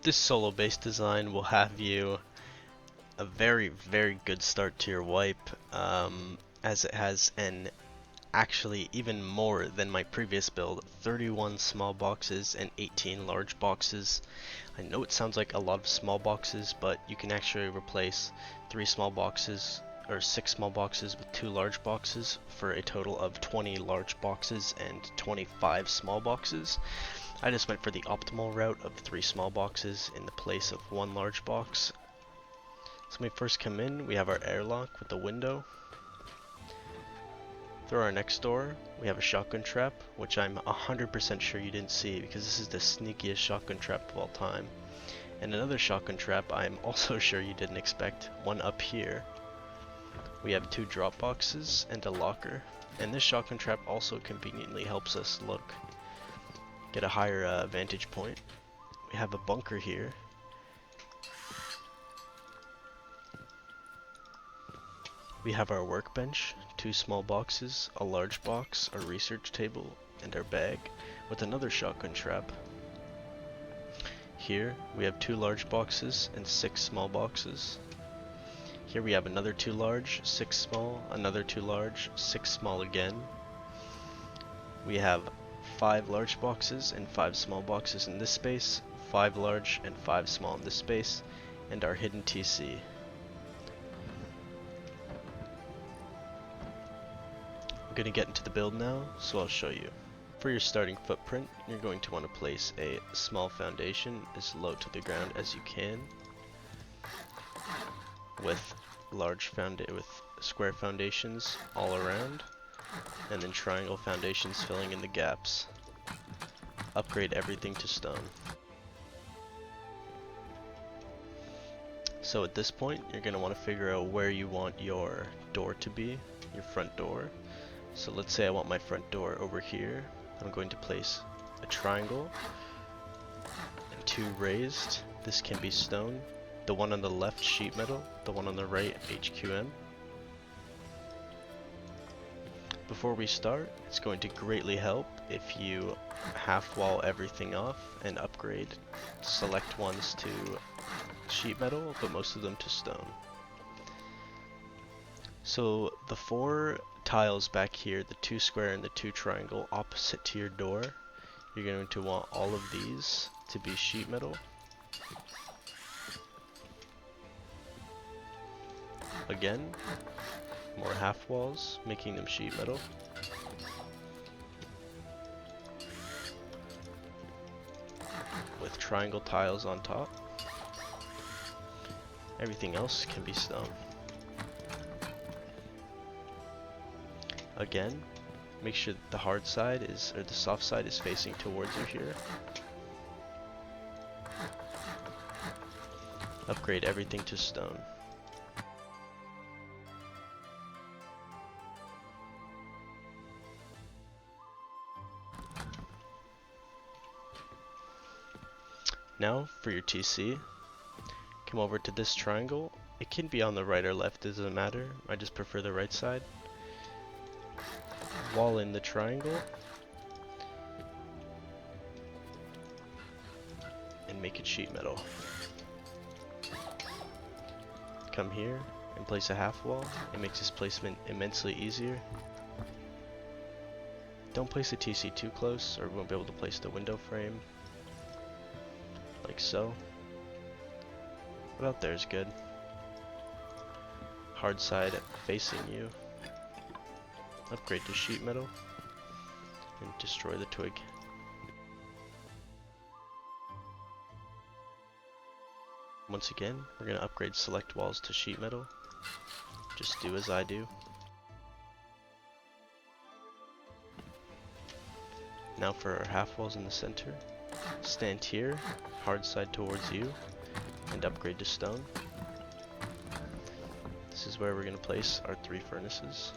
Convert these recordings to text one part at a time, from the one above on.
This solo based design will have you a very good start to your wipe, as it has an actually even more than my previous build, 31 small boxes and 18 large boxes. I know it sounds like a lot of small boxes, but you can actually replace 3 small boxes or 6 small boxes with 2 large boxes for a total of 20 large boxes and 25 small boxes. I just went for the optimal route of 3 small boxes in the place of 1 large box. So when we first come in, we have our airlock with the window. Through our next door, we have a shotgun trap, which I'm 100% sure you didn't see because this is the sneakiest shotgun trap of all time. And another shotgun trap I'm also sure you didn't expect, one up here. We have 2 drop boxes and a locker, and this shotgun trap also conveniently helps us get a higher vantage point. We have a bunker here. We have our workbench, 2 small boxes, a large box, a research table, and our bag with another shotgun trap. Here we have 2 large boxes and 6 small boxes. Here we have another 2 large, 6 small, another 2 large, 6 small again. We have 5 large boxes and 5 small boxes in this space, 5 large and 5 small in this space, and our hidden TC. I'm going to get into the build now, so I'll show you. For your starting footprint, you're going to want to place a small foundation as low to the ground as you can, with square foundations all around, and then triangle foundations filling in the gaps. Upgrade everything to stone. So at this point, you're going to want to figure out where you want your door to be, your front door. So let's say I want my front door over here. I'm going to place a triangle and 2 raised. This can be stone. The one on the left sheet metal, the one on the right HQM. Before we start, it's going to greatly help if you half wall everything off and upgrade select ones to sheet metal, but most of them to stone. So the 4 tiles back here, the 2 square and the 2 triangle opposite to your door, you're going to want all of these to be sheet metal. Again, more half walls, making them sheet metal. With triangle tiles on top. Everything else can be stone. Again, make sure that the hard side or the soft side is facing towards you here. Upgrade everything to stone. Now for your TC, come over to this triangle. It can be on the right or left, doesn't matter. I just prefer the right side. Wall in the triangle and make it sheet metal. Come here and place a half wall. It makes this placement immensely easier. Don't place the TC too close or we won't be able to place the window frame. Like so. About there is good. Hard side facing you. Upgrade to sheet metal and destroy the twig. Once again, we're going to upgrade select walls to sheet metal. Just do as I do. Now for our half walls in the center. Stand here, hard side towards you, and upgrade to stone. This is where we're going to place our 3 furnaces.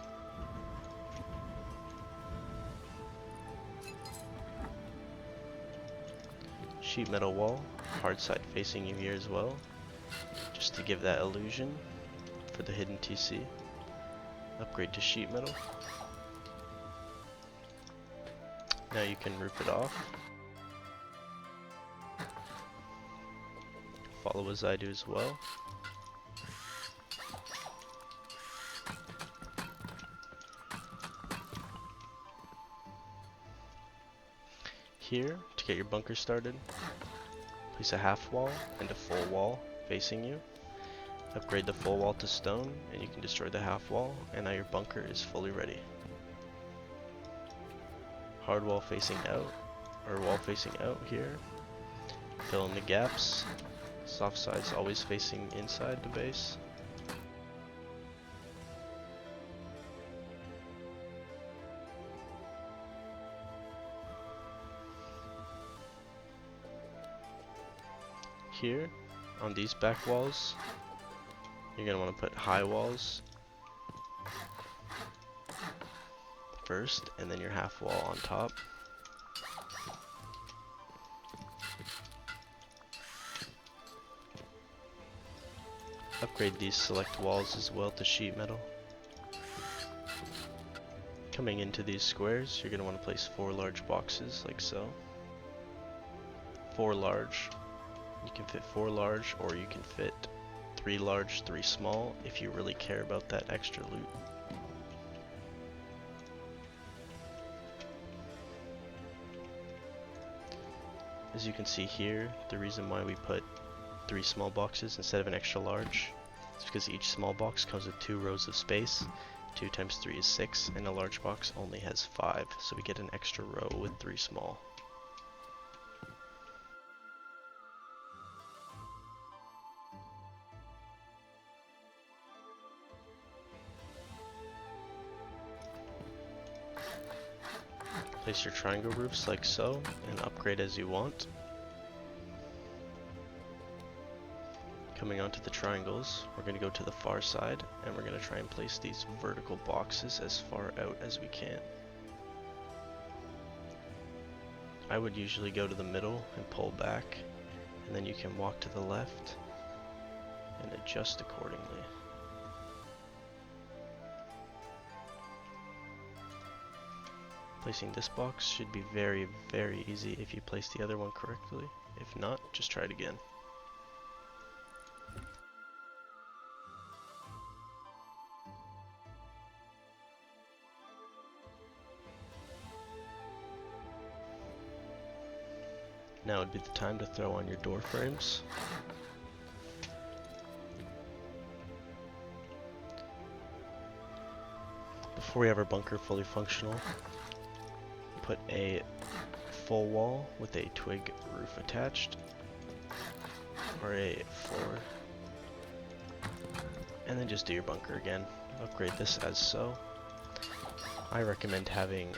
Sheet metal wall, hard side facing you here as well, just to give that illusion for the hidden TC. Upgrade to sheet metal. Now you can roof it off. follow as I do as well. Here, to get your bunker started, place a half wall and a full wall facing you. Upgrade the full wall to stone, and you can destroy the half wall, and now your bunker is fully ready. Hard wall facing out, or wall facing out here. Fill in the gaps. Soft sides always facing inside the base. Here, on these back walls, you're going to want to put high walls first, and then your half wall on top. Upgrade these select walls as well to sheet metal. Coming into these squares, you're going to want to place 4 large boxes like so. 4 large. You can fit 4 large, or you can fit 3 large, 3 small, if you really care about that extra loot. As you can see here, the reason why we put 3 small boxes instead of an extra large is because each small box comes with 2 rows of space. 2 times 3 is 6, and a large box only has 5, so we get an extra row with 3 small. Place your triangle roofs like so, and upgrade as you want. Coming onto the triangles, we're going to go to the far side, and we're going to try and place these vertical boxes as far out as we can. I would usually go to the middle and pull back, and then you can walk to the left and adjust accordingly. Placing this box should be very, very easy if you place the other one correctly. If not, just try it again. Now would be the time to throw on your door frames. Before we have our bunker fully functional, put a full wall with a twig roof attached, or a floor, and then just do your bunker again. Upgrade this as so. I recommend having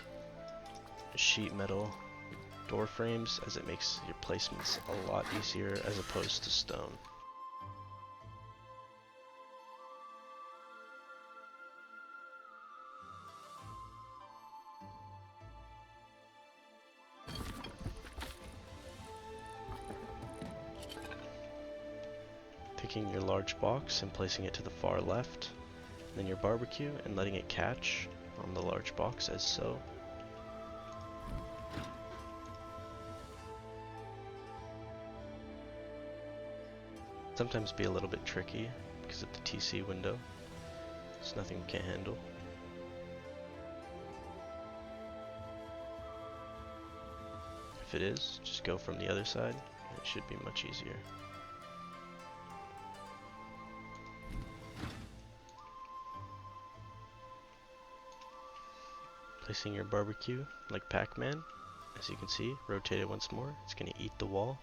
sheet metal door frames, as it makes your placements a lot easier as opposed to stone. Picking your large box and placing it to the far left, then your barbecue and letting it catch on the large box as so. Sometimes be a little bit tricky because of the TC window. It's nothing we can't handle. If it is, just go from the other side. It should be much easier. Placing your barbecue like Pac-Man. As you can see, rotate it once more. It's going to eat the wall.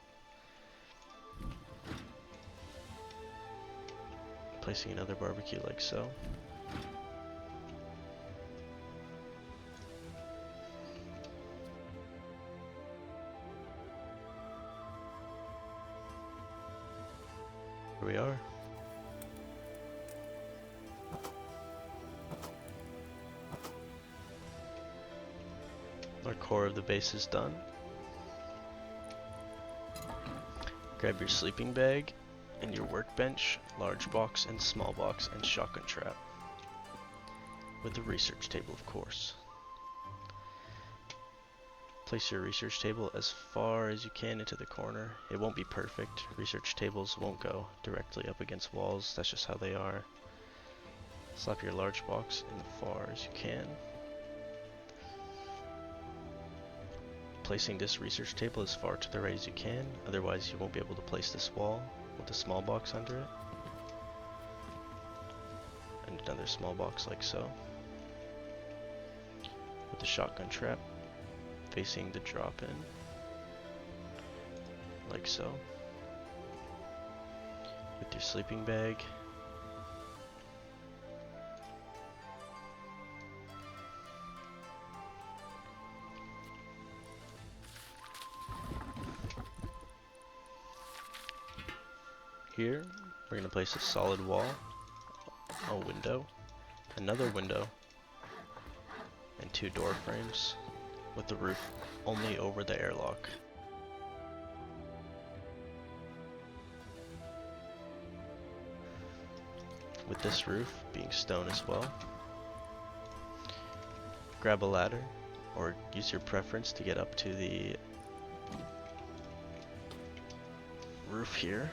Placing another barbecue like so. Here we are. Our core of the base is done. Grab your sleeping bag and your workbench, large box and small box, and shotgun trap. With the research table, of course. Place your research table as far as you can into the corner. It won't be perfect. Research tables won't go directly up against walls. That's just how they are. Slap your large box in as far as you can. Placing this research table as far to the right as you can, otherwise you won't be able to place this wall with a small box under it. And another small box like so. With the shotgun trap facing the drop in, like so. With your sleeping bag. Here, we're going to place a solid wall, a window, another window, and 2 door frames with the roof only over the airlock. With this roof being stone as well. Grab a ladder or use your preference to get up to the roof here.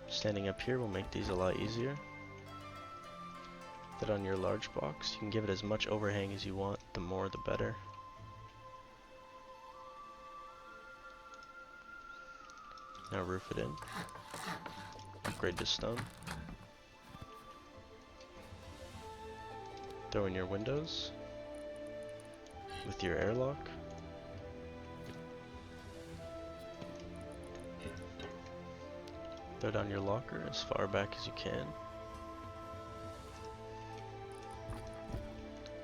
Standing up here will make these a lot easier. Put on your large box. You can give it as much overhang as you want, the more the better. Now roof it in. Upgrade to stone. Throw in your windows with your airlock. Throw down your locker as far back as you can.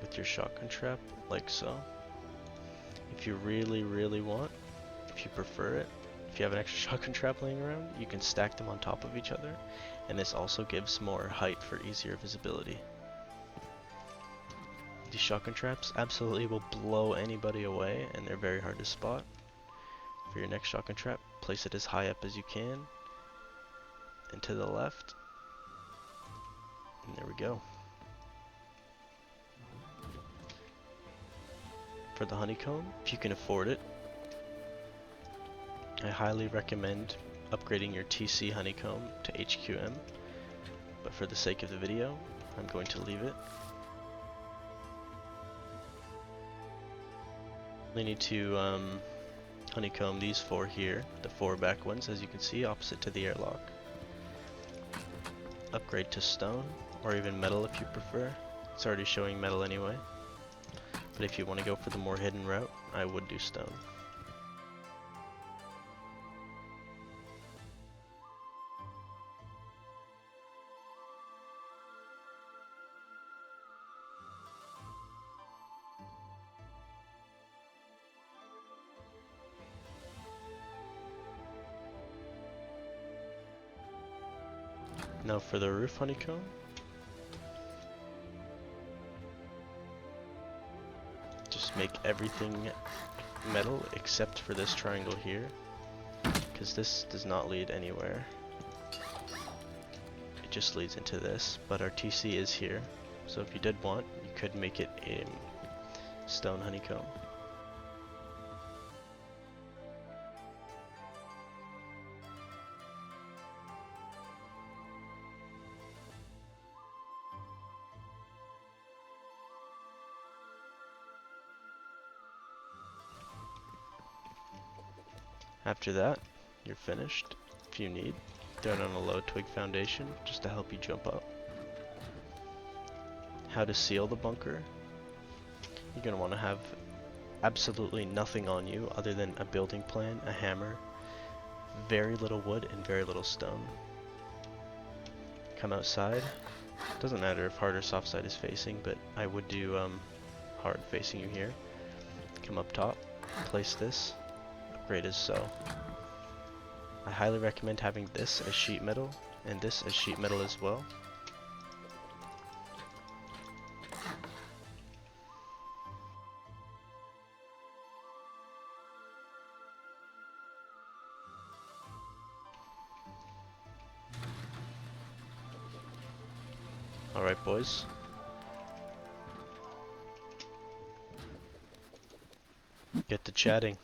With your shotgun trap, like so. If you really want, if you prefer it, if you have an extra shotgun trap laying around, you can stack them on top of each other, and this also gives more height for easier visibility. These shotgun traps absolutely will blow anybody away, and they're very hard to spot. For your next shotgun trap, place it as high up as you can, and to the left, and there we go. For the honeycomb, if you can afford it, I highly recommend upgrading your TC honeycomb to HQM, but for the sake of the video, I'm going to leave it. We need to honeycomb these 4 here, the 4 back ones, as you can see, opposite to the airlock. Upgrade to stone, or even metal if you prefer. It's already showing metal anyway. But if you want to go for the more hidden route, I would do stone. Now for the roof honeycomb, just make everything metal except for this triangle here, because this does not lead anywhere. It just leads into this, but our TC is here, so if you did want, you could make it a stone honeycomb. After that, you're finished. If you need, throw it on a low twig foundation just to help you jump up. How to seal the bunker. You're going to want to have absolutely nothing on you other than a building plan, a hammer, very little wood, and very little stone. Come outside. Doesn't matter if hard or soft side is facing, but I would do hard facing you here. Come up top, place this. Upgrade as so. I highly recommend having this as sheet metal and this as sheet metal as well. Alright, boys. Get to chatting.